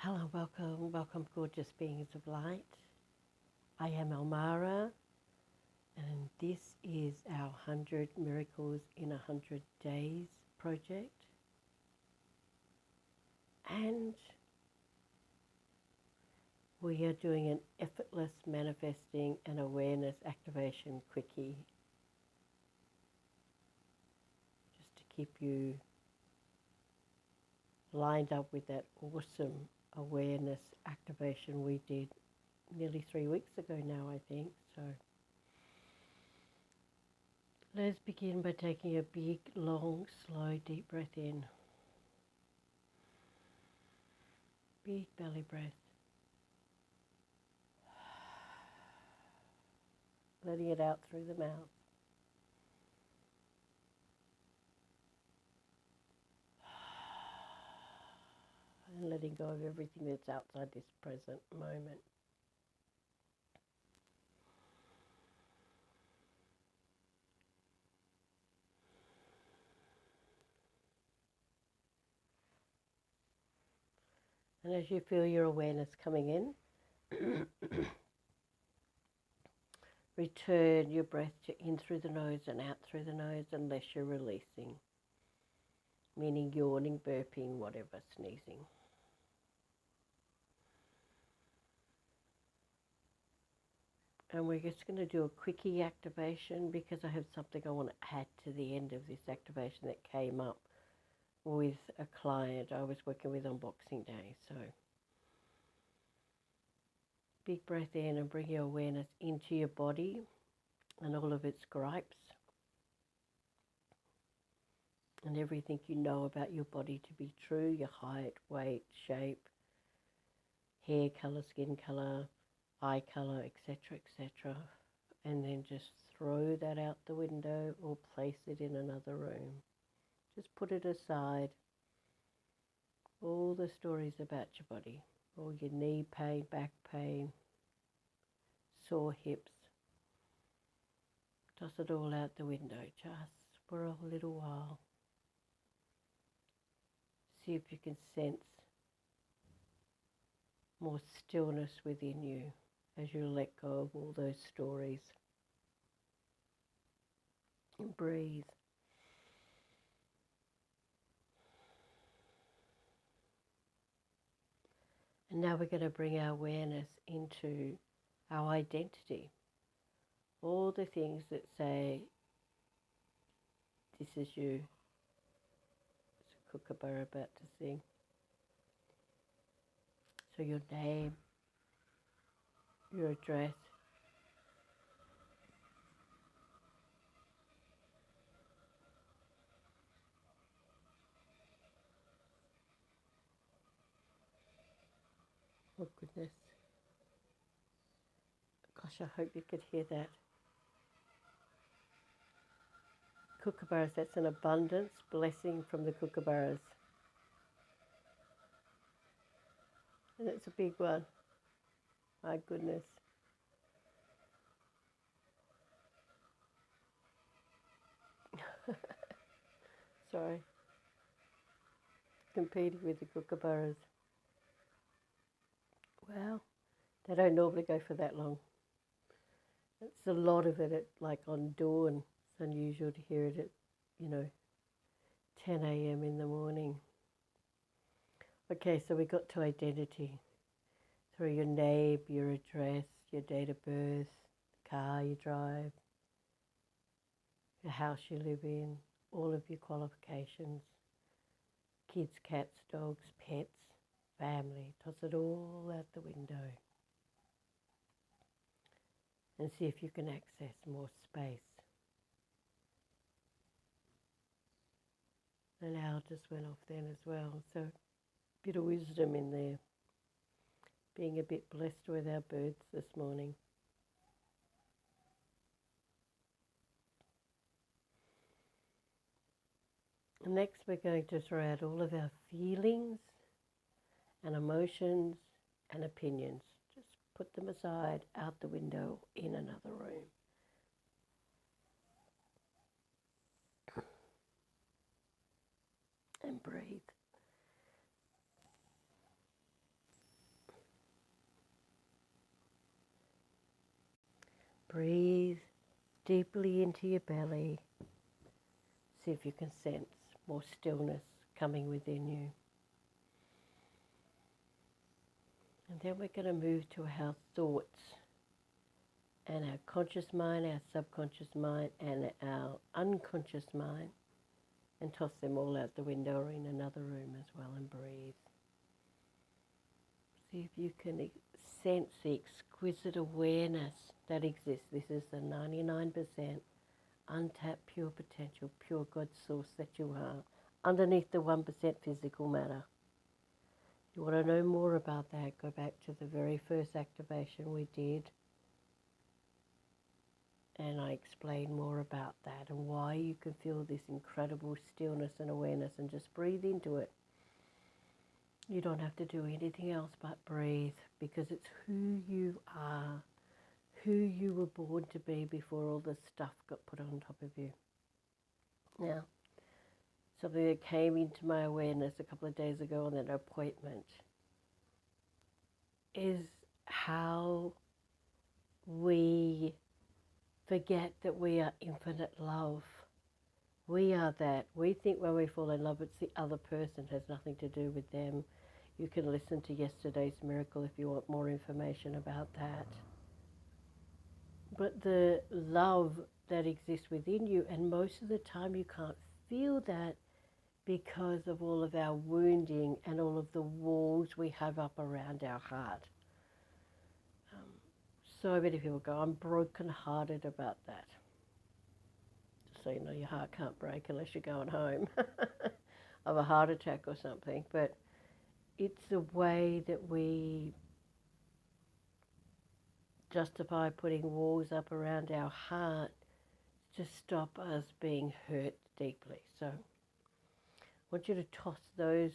Hello, welcome, gorgeous beings of light. I am Elmara, and this is our 100 Miracles in 100 Days project. And we are doing an effortless manifesting and awareness activation quickie, just to keep you lined up with that awesome awareness activation we did nearly 3 weeks ago now, I think. So let's begin by taking a big, long, slow, deep breath in. Big belly breath. Letting it out through the mouth. And letting go of everything that's outside this present moment. And as you feel your awareness coming in, return your breath to in through the nose and out through the nose unless you're releasing, meaning yawning, burping, whatever, sneezing. And we're just going to do a quickie activation because I have something I want to add to the end of this activation that came up with a client I was working with on Boxing Day. So big breath in and bring your awareness into your body and all of its gripes and everything you know about your body to be true, your height, weight, shape, hair colour, skin colour, eye colour, etc., etc. And then just throw that out the window or place it in another room. Just put it aside. All the stories about your body, all your knee pain, back pain, sore hips. Toss it all out the window just for a little while. See if you can sense more stillness within you as you let go of all those stories. And breathe. And now we're going to bring our awareness into our identity. All the things that say, this is you. It's a kookaburra about to sing. So your name, your address, oh goodness. Gosh, I hope you could hear that. Kookaburras, that's an abundance blessing from the kookaburras. And it's a big one. My goodness. Sorry. Competing with the kookaburras. Well, they don't normally go for that long. It's a lot of it at like on dawn. It's unusual to hear it at, 10 a.m. in the morning. Okay, so we got to identity. Through your name, your address, your date of birth, the car you drive, the house you live in, all of your qualifications, kids, cats, dogs, pets, family. Toss it all out the window and see if you can access more space. An owl just went off then as well, so a bit of wisdom in there. Being a bit blessed with our birds this morning. And next we're going to throw out all of our feelings and emotions and opinions. Just put them aside, out the window, in another room. And breathe. Breathe deeply into your belly. See if you can sense more stillness coming within you. And then we're going to move to our thoughts and our conscious mind, our subconscious mind, and our unconscious mind, and toss them all out the window or in another room as well, and breathe. See if you can sense the exquisite awareness that exists. This is the 99% untapped pure potential, pure God source that you are, underneath the 1% physical matter. If you want to know more about that, go back to the very first activation we did, and I explain more about that and why you can feel this incredible stillness and awareness, and just breathe into it. You don't have to do anything else but breathe, because it's who you are, who you were born to be before all this stuff got put on top of you. Now, something that came into my awareness a couple of days ago on that appointment is how we forget that we are infinite love. We are that. We think when we fall in love, it's the other person, it has nothing to do with them. You can listen to yesterday's miracle if you want more information about that. But the love that exists within you, and most of the time you can't feel that because of all of our wounding and all of the walls we have up around our heart. So many people go, I'm broken-hearted about that. Just so you know, your heart can't break unless you're going home of a heart attack or something. But it's the way that we justify putting walls up around our heart to stop us being hurt deeply. So I want you to toss those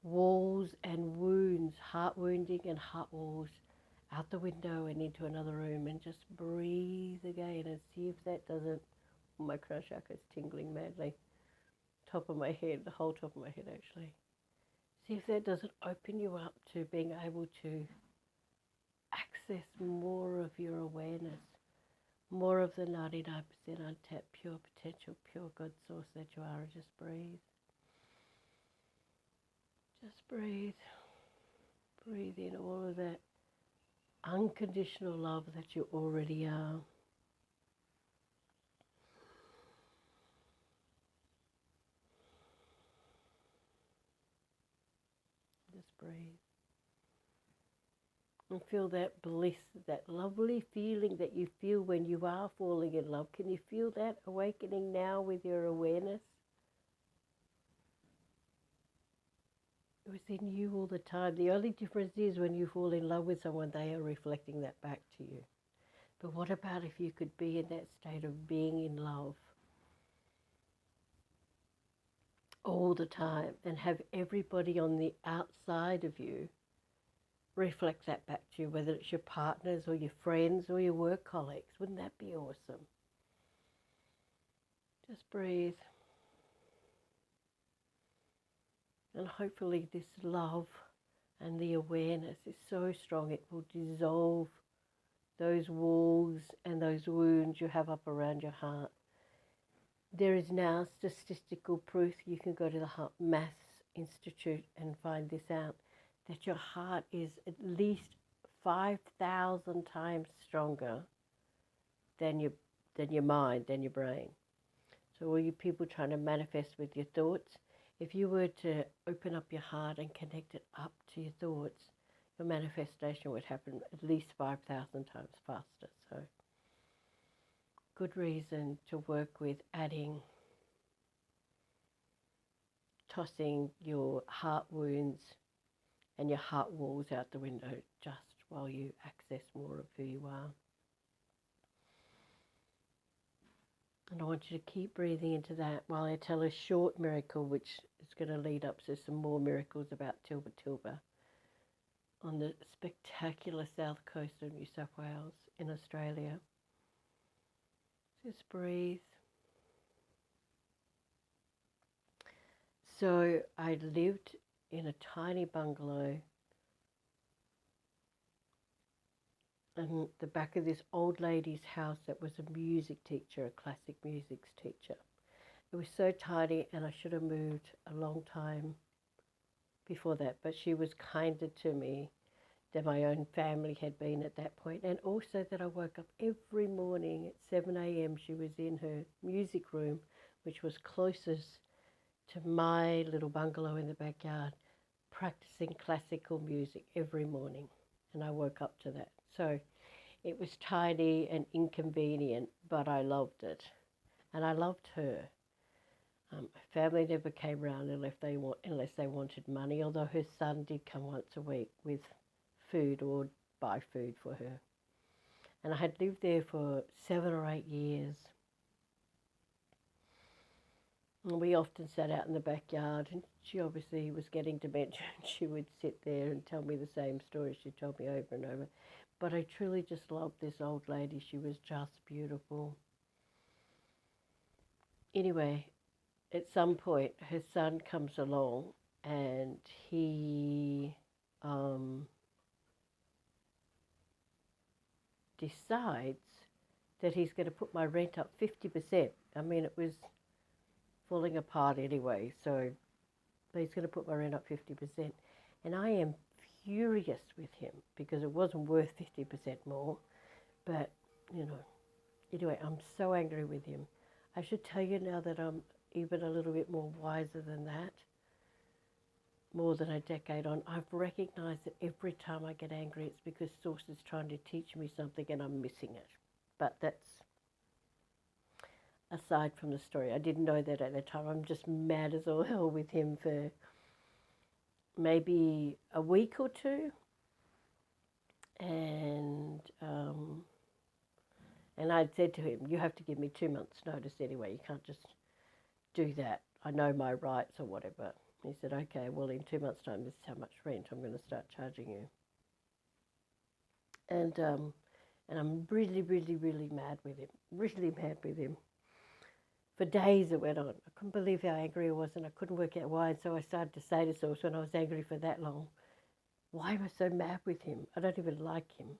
walls and wounds, heart wounding and heart walls, out the window and into another room, and just breathe again and see if that doesn't, my crown chakra is tingling madly, top of my head, the whole top of my head actually. See if that doesn't open you up to being able to access more of your awareness, more of the 99% untapped pure potential, pure God source that you are. Just breathe. Just breathe. Breathe in all of that unconditional love that you already are. Just breathe. And feel that bliss, that lovely feeling that you feel when you are falling in love. Can you feel that awakening now with your awareness? It was in you all the time. The only difference is when you fall in love with someone, they are reflecting that back to you. But what about if you could be in that state of being in love all the time and have everybody on the outside of you reflect that back to you, whether it's your partners or your friends or your work colleagues? Wouldn't that be awesome? Just breathe. And hopefully this love and the awareness is so strong it will dissolve those walls and those wounds you have up around your heart. There is now statistical proof, you can go to the Heart Math Institute and find this out, that your heart is at least 5,000 times stronger than your mind, than your brain. So all you people trying to manifest with your thoughts, if you were to open up your heart and connect it up to your thoughts, your manifestation would happen at least 5,000 times faster. So good reason to work with tossing your heart wounds and your heart walls out the window just while you access more of who you are. And I want you to keep breathing into that while I tell a short miracle, which is going to lead up to some more miracles about Tilba Tilba on the spectacular south coast of New South Wales in Australia. Just breathe. So I lived in a tiny bungalow and the back of this old lady's house that was a music teacher, a classic music teacher. It was so tidy, and I should have moved a long time before that, but she was kinder to me than my own family had been at that point. And also that I woke up every morning at 7 a.m. She was in her music room, which was closest to my little bungalow in the backyard, practicing classical music every morning. And I woke up to that. So it was tidy and inconvenient, but I loved it. And I loved her. Family never came round unless they wanted money, although her son did come once a week with food or buy food for her. And I had lived there for 7 or 8 years. And we often sat out in the backyard, and she obviously was getting dementia, and she would sit there and tell me the same story she told me over and over. But I truly just loved this old lady. She was just beautiful. Anyway, at some point, her son comes along, and he decides that he's going to put my rent up 50%. I mean, it was falling apart anyway, so he's going to put my rent up 50%. And I am furious with him because it wasn't worth 50% more. But, anyway, I'm so angry with him. I should tell you now that I'm even a little bit more wiser than that. More than a decade on, I've recognized that every time I get angry, it's because Source is trying to teach me something and I'm missing it. But that's aside from the story. I didn't know that at the time. I'm just mad as all hell with him for maybe a week or two. And I'd said to him, you have to give me 2 months' notice anyway. You can't just do that. I know my rights or whatever. He said, okay, well, in 2 months' time, this is how much rent I'm going to start charging you. And I'm really, really, really mad with him. Really mad with him. For days it went on. I couldn't believe how angry I was, and I couldn't work out why. And so I started to say to Source when I was angry for that long, why am I so mad with him? I don't even like him.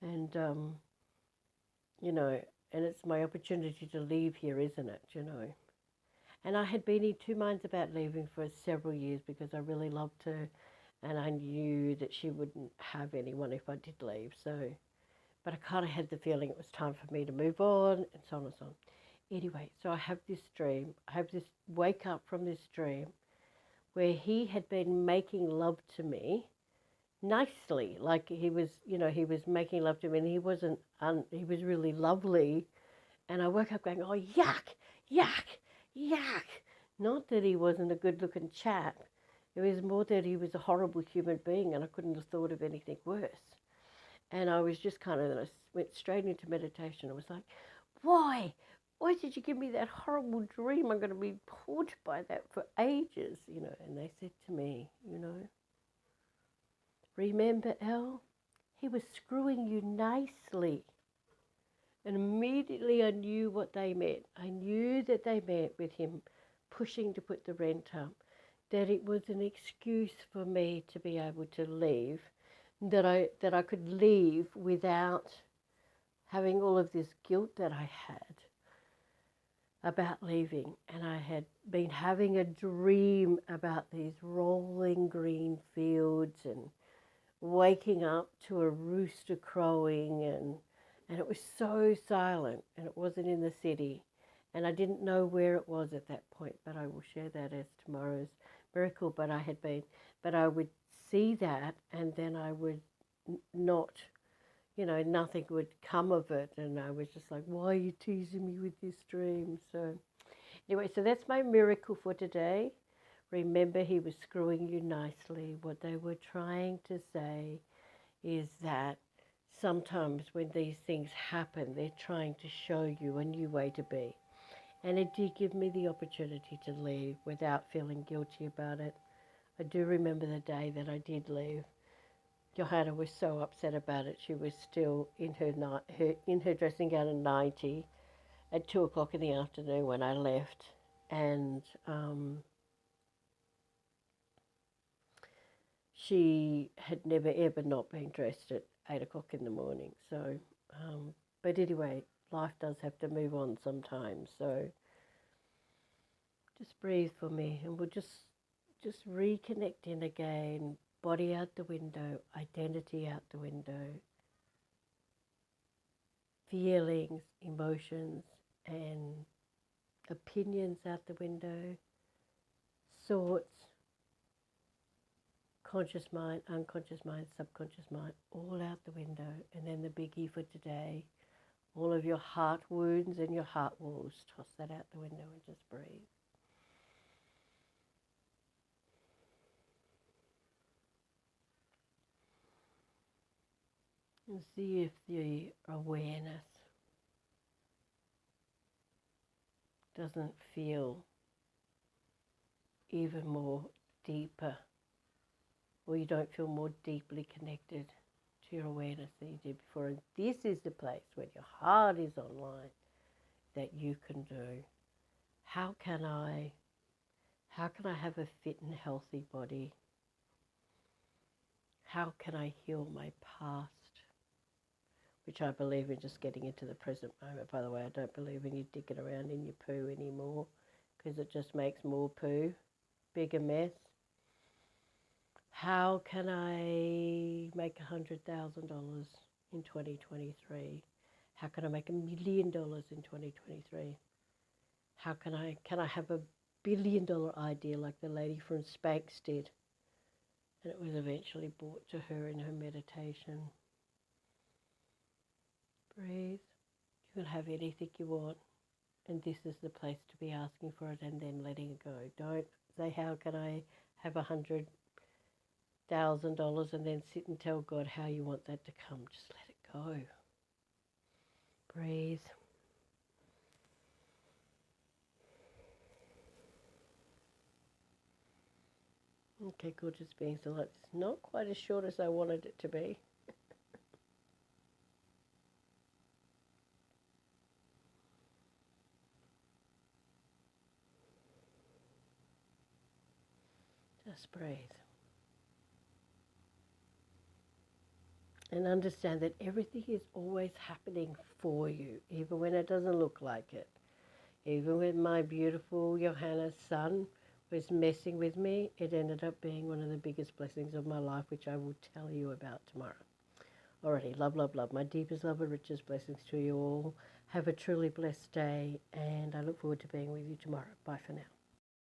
And, and it's my opportunity to leave here, isn't it, And I had been in two minds about leaving for several years because I really loved her, and I knew that she wouldn't have anyone if I did leave. But I kind of had the feeling it was time for me to move on, and so on and so on. Anyway, so I have this dream. I have this wake up from this dream where he had been making love to me nicely, like he was making love to me, and he wasn't. He was really lovely, and I woke up going, oh yuck, yuck, yuck. Not that he wasn't a good-looking chap. It was more that he was a horrible human being, and I couldn't have thought of anything worse. And I was just I went straight into meditation. I was like, why? Why did you give me that horrible dream? I'm going to be haunted by that for ages, And they said to me, remember, Elle, he was screwing you nicely. And immediately I knew what they meant. I knew that they meant with him pushing to put the rent up, that it was an excuse for me to be able to leave, that I could leave without having all of this guilt that I had about leaving. And I had been having a dream about these rolling green fields and waking up to a rooster crowing, and it was so silent, and it wasn't in the city, and I didn't know where it was at that point, but I will share that as tomorrow's miracle. But I would see that, and then I would not, nothing would come of it, and I was just like, why are you teasing me with this dream? So anyway, so that's my miracle for today. Remember, he was screwing you nicely. What they were trying to say is that sometimes when these things happen, they're trying to show you a new way to be. And it did give me the opportunity to leave without feeling guilty about it. I do remember the day that I did leave. Johanna was so upset about it. She was still in her dressing gown at 90 at 2 o'clock in the afternoon when I left. And she had never ever not been dressed at 8 o'clock in the morning. So, but anyway, life does have to move on sometimes. So just breathe for me, and we'll just reconnect in again. Body out the window, identity out the window, feelings, emotions, and opinions out the window, thoughts, conscious mind, unconscious mind, subconscious mind, all out the window. And then the biggie for today, all of your heart wounds and your heart walls, toss that out the window and just breathe. And see if the awareness doesn't feel even more deeper, or you don't feel more deeply connected to your awareness than you did before. And this is the place where your heart is online that you can do. How can I have a fit and healthy body? How can I heal my past? Which I believe in just getting into the present moment. By the way, I don't believe in you digging around in your poo anymore, because it just makes more poo, bigger mess. How can I make $100,000 in 2023? How can I make $1 million in 2023? How can I have a $1 billion idea like the lady from Spanx did? And it was eventually brought to her in her meditation. Breathe. You can have anything you want, and this is the place to be asking for it and then letting it go. Don't say, how can I have $100,000 and then sit and tell God how you want that to come. Just let it go. Breathe. Okay, gorgeous beings, so it's not quite as short as I wanted it to be. Just breathe. And understand that everything is always happening for you, even when it doesn't look like it. Even when my beautiful Johanna's son was messing with me, it ended up being one of the biggest blessings of my life, which I will tell you about tomorrow. Alrighty, love, love, love. My deepest love and richest blessings to you all. Have a truly blessed day, and I look forward to being with you tomorrow. Bye for now.